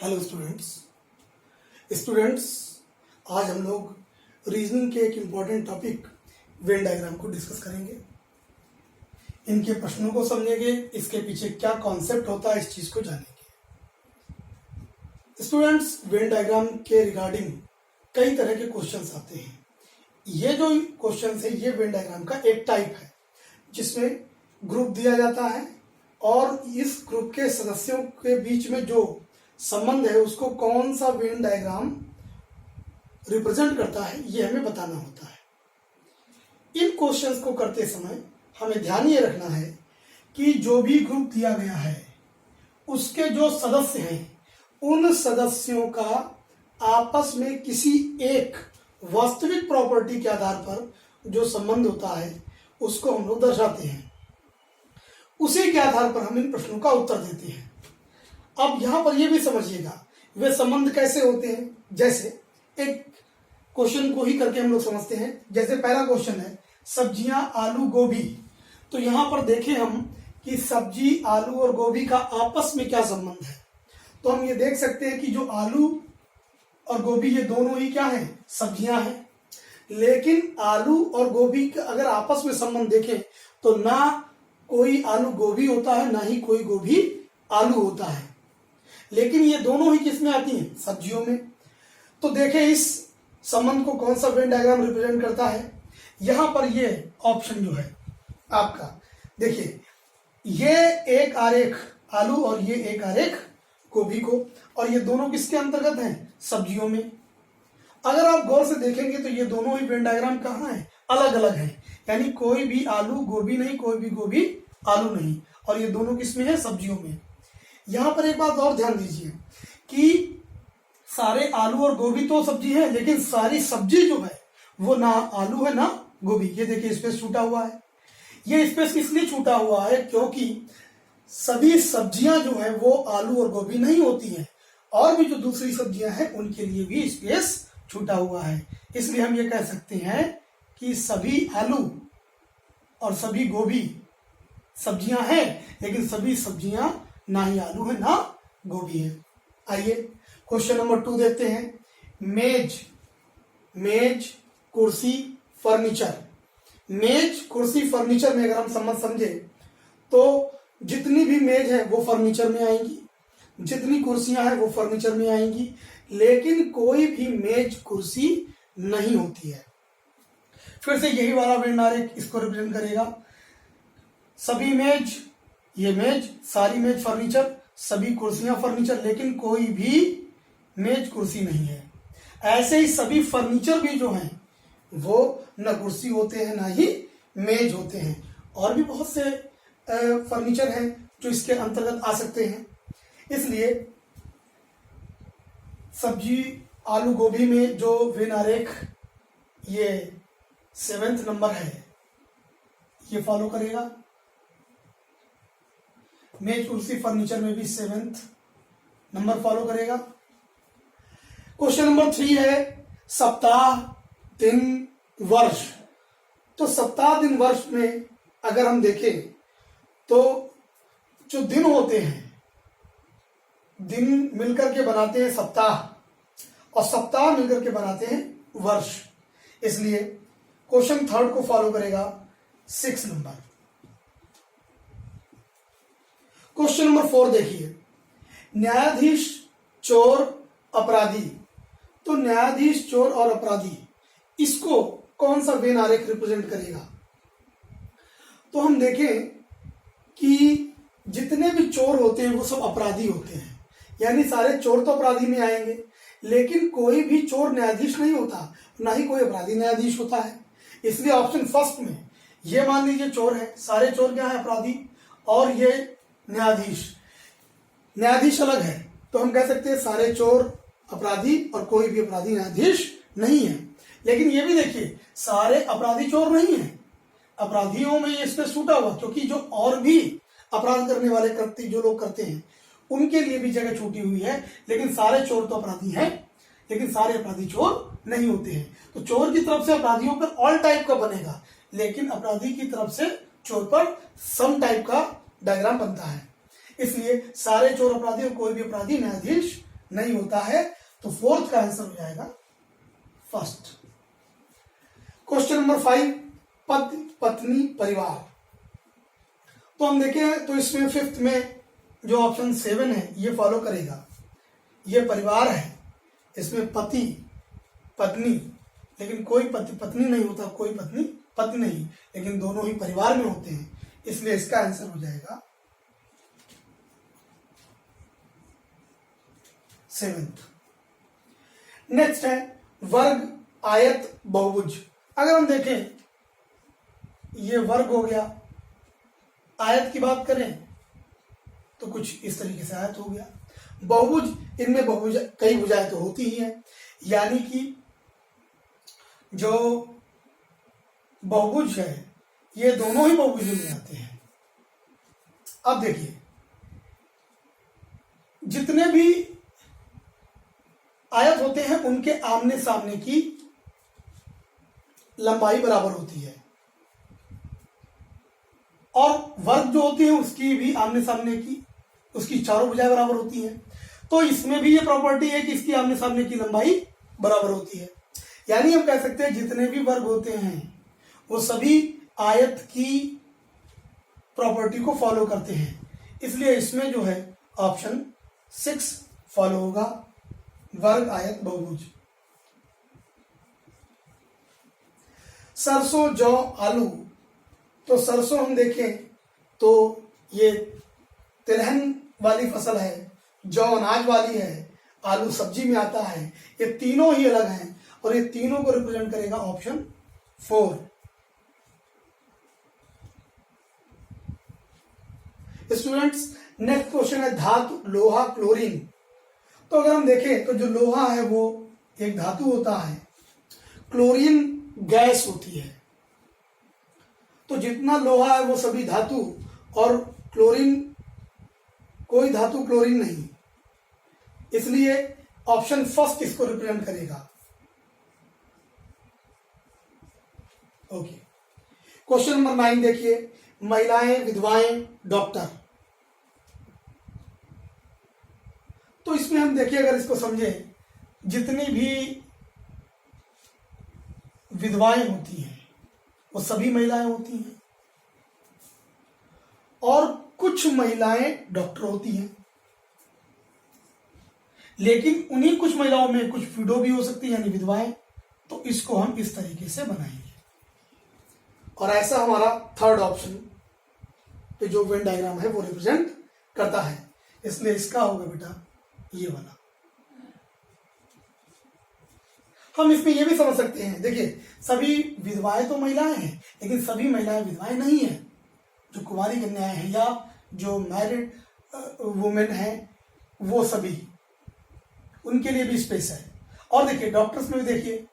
Hello students आज हम लोग रीजनिंग के एक इम्पॉर्टेंट टॉपिक वेन डायग्राम को डिस्कस करेंगे। इनके प्रश्नों को समझेंगे, इसके पीछे क्या कॉन्सेप्ट होता है इस चीज को जानेंगे। स्टूडेंट्स, वेन डायग्राम के रिगार्डिंग कई तरह के क्वेश्चंस आते हैं। ये जो क्वेश्चंस है ये वेन डायग्राम का एक टाइप है जिसमें ग्रुप दिया जाता है और इस ग्रुप के सदस्यों के बीच में जो संबंध है उसको कौन सा वेन डायग्राम रिप्रेजेंट करता है ये हमें बताना होता है। इन क्वेश्चंस को करते समय हमें ध्यान ये रखना है कि जो भी ग्रुप दिया गया है उसके जो सदस्य हैं उन सदस्यों का आपस में किसी एक वास्तविक प्रॉपर्टी के आधार पर जो संबंध होता है उसको हम लोग दर्शाते हैं। उसी के आधार पर हम इन प्रश्नों का उत्तर देते हैं। अब यहां पर यह भी समझिएगा वे संबंध कैसे होते हैं। जैसे एक क्वेश्चन को ही करके हम लोग समझते हैं। जैसे पहला क्वेश्चन है सब्जियां आलू गोभी। तो यहां पर देखें हम कि सब्जी आलू और गोभी का आपस में क्या संबंध है। तो हम ये देख सकते हैं कि जो आलू और गोभी ये दोनों ही क्या है, सब्जियां हैं। लेकिन आलू और गोभी का अगर आपस में संबंध देखें तो ना कोई आलू गोभी होता है ना ही कोई गोभी आलू होता है। लेकिन ये दोनों ही किसमें आती हैं, सब्जियों में। तो देखें इस संबंध को कौन सा वेन डायग्राम रिप्रेजेंट करता है। यहां पर ये ऑप्शन जो है आपका, देखिए ये एक आरेख आलू और ये एक आरेख गोभी को, और ये दोनों किसके अंतर्गत हैं, सब्जियों में। अगर आप गौर से देखेंगे तो ये दोनों ही वेन डायग्राम कहाँ है, अलग अलग है। यानी कोई भी आलू गोभी नहीं, कोई भी गोभी आलू नहीं, और ये दोनों किसमें है, सब्जियों में। यहां पर एक बात और ध्यान दीजिए कि सारे आलू और गोभी तो सब्जी है, लेकिन सारी सब्जी जो है वो ना आलू है ना गोभी। ये देखिए स्पेस छूटा हुआ है। ये स्पेस इसलिए छूटा हुआ है क्योंकि सभी सब्जियां जो है वो आलू और गोभी नहीं होती हैं, और भी जो दूसरी सब्जियां हैं उनके लिए भी स्पेस छूटा हुआ है। इसलिए हम ये कह सकते हैं कि सभी आलू और सभी गोभी सब्जियां हैं, लेकिन सभी सब्जियां ना ही आलू है ना गोभी है। आइए क्वेश्चन नंबर 2 देखते हैं। मेज कुर्सी फर्नीचर। मेज कुर्सी फर्नीचर में अगर हम समझे तो जितनी भी मेज है वो फर्नीचर में आएंगी, जितनी कुर्सियां हैं वो फर्नीचर में आएंगी, लेकिन कोई भी मेज कुर्सी नहीं होती है। फिर से यही वाला वेन आरेख इसको रिप्रेजेंट करेगा। सभी मेज, ये मेज, सारी मेज फर्नीचर, सभी कुर्सियां फर्नीचर, लेकिन कोई भी मेज कुर्सी नहीं है। ऐसे ही सभी फर्नीचर भी जो हैं वो न कुर्सी होते हैं ना ही मेज होते हैं। और भी बहुत से फर्नीचर हैं जो इसके अंतर्गत आ सकते हैं। इसलिए सब्जी आलू गोभी में जो वेन आरेख ये 7th नंबर है ये फॉलो करेगा। मेज कुर्सी फर्नीचर में भी 7th नंबर फॉलो करेगा। क्वेश्चन नंबर 3 है सप्ताह दिन वर्ष। तो सप्ताह दिन वर्ष में अगर हम देखें तो जो दिन होते हैं, दिन मिलकर के बनाते हैं सप्ताह, और सप्ताह मिलकर के बनाते हैं वर्ष। इसलिए क्वेश्चन 3 को फॉलो करेगा 6 नंबर। क्वेश्चन नंबर 4 देखिए, न्यायाधीश चोर अपराधी। तो न्यायाधीश चोर और अपराधी, इसको कौन सा वेन आरेख रिप्रेजेंट करेगा। तो हम देखें कि जितने भी चोर होते हैं वो सब अपराधी होते हैं, यानी सारे चोर तो अपराधी में आएंगे, लेकिन कोई भी चोर न्यायाधीश नहीं होता, ना ही कोई अपराधी न्यायाधीश होता है। इसलिए ऑप्शन फर्स्ट में ये मान लीजिए चोर है, सारे चोर क्या है, अपराधी, और ये न्यायाधीश अलग है। तो हम कह सकते हैं सारे चोर अपराधी और कोई भी अपराधी न्यायाधीश नहीं है। लेकिन ये भी देखिए सारे अपराधी चोर नहीं है, अपराधियों में ये स्पेस छूटा हुआ, क्योंकि जो और भी अपराध करने वाले कृत्य जो लोग करते हैं उनके लिए भी जगह छूटी हुई है। लेकिन सारे चोर तो अपराधी हैं, लेकिन सारे अपराधी चोर नहीं होते हैं। तो चोर की तरफ से अपराधियों पर ऑल टाइप का बनेगा, लेकिन अपराधी की तरफ से चोर पर सम टाइप का डायग्राम बनता है। इसलिए सारे चोर अपराधी और कोई भी अपराधी न्यायाधीश नहीं होता है, तो फोर्थ का आंसर हो जाएगा फर्स्ट। क्वेश्चन नंबर 5, पति पत्नी परिवार। तो हम देखें तो इसमें फिफ्थ में जो ऑप्शन 7 है ये फॉलो करेगा। ये परिवार है, इसमें पति पत्नी, लेकिन कोई पति पत्नी नहीं होता, कोई पत्नी पति नहीं, लेकिन दोनों ही परिवार में होते हैं, इसलिए इसका आंसर हो जाएगा 7th। नेक्स्ट है वर्ग आयत बहुभुज। अगर हम देखें ये वर्ग हो गया, आयत की बात करें तो कुछ इस तरीके से आयत हो गया। बहुभुज, इनमें बहुभुज कई भुजाएं तो होती ही हैं, यानी कि जो बहुभुज है ये दोनों ही बहुभुज में आते हैं। अब देखिए जितने भी आयत होते हैं उनके आमने सामने की लंबाई बराबर होती है, और वर्ग जो होती है उसकी भी आमने सामने की, उसकी चारों भुजाएं बराबर होती हैं। तो इसमें भी ये प्रॉपर्टी है कि इसकी आमने सामने की लंबाई बराबर होती है, यानी हम कह सकते हैं जितने भी वर्ग होते हैं वो सभी आयत की प्रॉपर्टी को फॉलो करते हैं, इसलिए इसमें जो है ऑप्शन 6 फॉलो होगा, वर्ग आयत बहुभुज। सरसों जौ आलू। तो सरसों हम देखें तो ये तिलहन वाली फसल है, जौ अनाज वाली है, आलू सब्जी में आता है, ये तीनों ही अलग हैं और ये तीनों को रिप्रेजेंट करेगा ऑप्शन 4। स्टूडेंट्स नेक्स्ट क्वेश्चन है धातु लोहा क्लोरीन। तो अगर हम देखें तो जो लोहा है वो एक धातु होता है, क्लोरीन गैस होती है। तो जितना लोहा है वो सभी धातु, और क्लोरीन कोई धातु क्लोरीन नहीं, इसलिए ऑप्शन फर्स्ट इसको रिप्रेजेंट करेगा। ओके, क्वेश्चन नंबर 9 देखिए, महिलाएं विधवाएं डॉक्टर। तो इसमें हम देखिए अगर इसको समझें, जितनी भी विधवाएं होती हैं वो सभी महिलाएं होती हैं, और कुछ महिलाएं डॉक्टर होती हैं, लेकिन उन्हीं कुछ महिलाओं में कुछ विडो भी हो सकती है यानी विधवाएं। तो इसको हम इस तरीके से बनाएंगे, और ऐसा हमारा थर्ड ऑप्शन पे जो वेन डायग्राम है वो रिप्रेजेंट करता है, इसलिए इसका होगा बेटा ये वाला। हम इसमें ये भी समझ सकते हैं, देखिए सभी विधवाएं तो महिलाएं हैं, लेकिन सभी महिलाएं विधवाएं नहीं हैं। जो कुंवारी कन्याएं हैं या जो मैरिड वुमेन हैं वो सभी, उनके लिए भी स्पेस है। और देखिए डॉक्टर्स में भी देखिए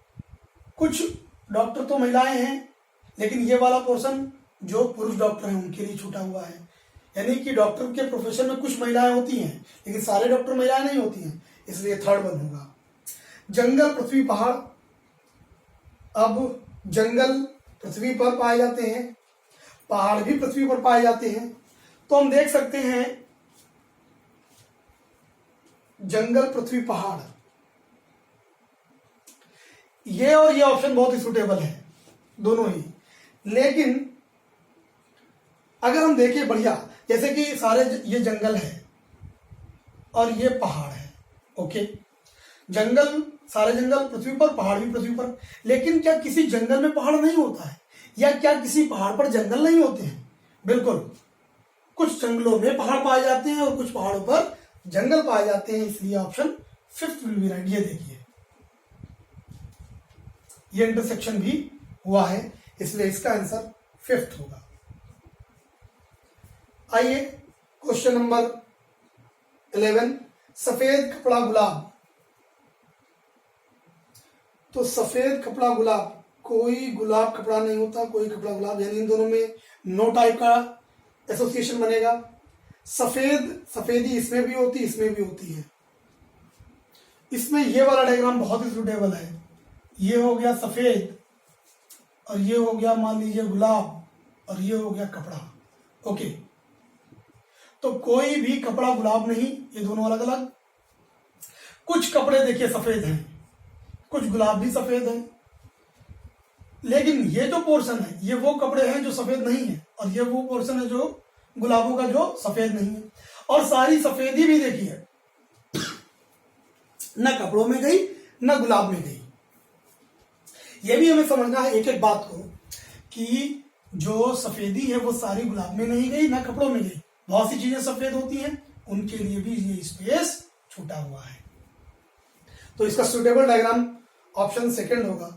कुछ डॉक्टर तो महिलाएं हैं, लेकिन ये वाला पोर्शन जो पुरुष डॉक्टर हैं उनके लिए छूटा हुआ है, यानी कि डॉक्टर के प्रोफेशन में कुछ महिलाएं होती हैं लेकिन सारे डॉक्टर महिलाएं नहीं होती हैं, इसलिए थर्ड वन होगा। जंगल पृथ्वी पहाड़। अब जंगल पृथ्वी पर पाए जाते हैं, पहाड़ भी पृथ्वी पर पाए जाते हैं, तो हम देख सकते हैं जंगल पृथ्वी पहाड़, ये और ये ऑप्शन बहुत ही सुटेबल है दोनों ही। लेकिन अगर हम देखें बढ़िया, जैसे कि सारे ये जंगल है और ये पहाड़ है, ओके, जंगल सारे जंगल पृथ्वी पर, पहाड़ भी पृथ्वी पर, लेकिन क्या किसी जंगल में पहाड़ नहीं होता है, या क्या किसी पहाड़ पर जंगल नहीं होते हैं? बिल्कुल, कुछ जंगलों में पहाड़ पाए जाते हैं और कुछ पहाड़ों पर जंगल पाए जाते हैं, इसलिए ऑप्शन 5 विल बी राइट। ये देखिए ये इंटरसेक्शन भी हुआ है, इसलिए इसका आंसर 5th होगा। आइए क्वेश्चन नंबर 11, सफेद कपड़ा गुलाब। तो सफेद कपड़ा गुलाब, कोई गुलाब कपड़ा नहीं होता, कोई कपड़ा गुलाब, यानी इन दोनों में नो टाइप का एसोसिएशन बनेगा। सफेद सफेदी इसमें भी होती, इसमें भी होती है। इसमें ये वाला डायग्राम बहुत ही सुटेबल है, ये हो गया सफेद और ये हो गया मान लीजिए गुलाब और ये हो गया कपड़ा, ओके। तो कोई भी कपड़ा गुलाब नहीं, ये दोनों अलग अलग। कुछ कपड़े देखिए सफेद हैं, कुछ गुलाब भी सफेद हैं, लेकिन ये जो पोर्शन है ये वो कपड़े हैं जो सफेद नहीं है, और ये वो पोर्शन है जो गुलाबों का जो सफेद नहीं है। और सारी सफेदी भी देखिए न कपड़ों में गई न गुलाब में गई। ये भी हमें समझना है एक एक बात को कि जो सफेदी है वो सारी गुलाब में नहीं गई ना कपड़ों में गई। बहुत सी चीजें सफेद होती हैं, उनके लिए भी ये स्पेस छूटा हुआ है। तो इसका सुटेबल डायग्राम ऑप्शन सेकंड होगा।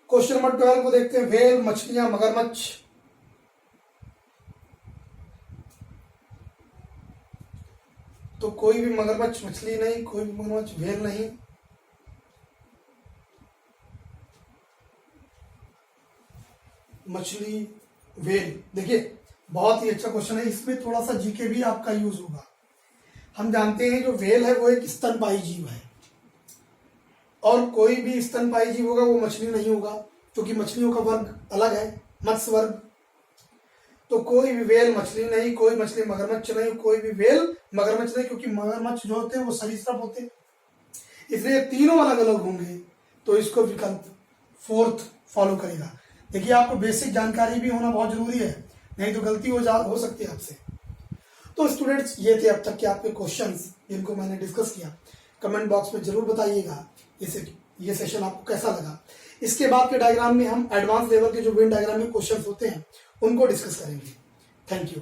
क्वेश्चन नंबर 12 को देखते हैं। व्हेल, मछलियां, मगरमच्छ। तो कोई भी मगरमच्छ मछली नहीं, कोई भी मगरमच्छ व्हेल नहीं। मछली, व्हेल। देखिए बहुत ही अच्छा क्वेश्चन है, इसमें थोड़ा सा जीके भी आपका यूज होगा। हम जानते हैं जो व्हेल है वो एक स्तनपायी जीव है, और कोई भी स्तनपायी जीव होगा वो मछली नहीं होगा, क्योंकि मछलियों का वर्ग अलग है, मत्स्य वर्ग। तो कोई भी व्हेल मछली नहीं, कोई मछली मगरमच्छ नहीं, कोई भी व्हेल मगरमच्छ नहीं, क्योंकि मगरमच्छ जो होते हैं वो सरीसृप होते हैं, इसलिए तीनों अलग अलग होंगे। तो इसको विकल्प फोर्थ फॉलो करेगा। देखिए आपको बेसिक जानकारी भी होना बहुत जरूरी है, नहीं तो गलती हो सकती है आपसे। तो स्टूडेंट्स ये थे अब तक के आपके क्वेश्चंस जिनको मैंने डिस्कस किया। कमेंट बॉक्स में जरूर बताइएगा ये सेशन आपको कैसा लगा। इसके बाद के डायग्राम में हम एडवांस लेवल के जो वेन डायग्राम में क्वेश्चंस होते हैं उनको डिस्कस करेंगे। Thank you.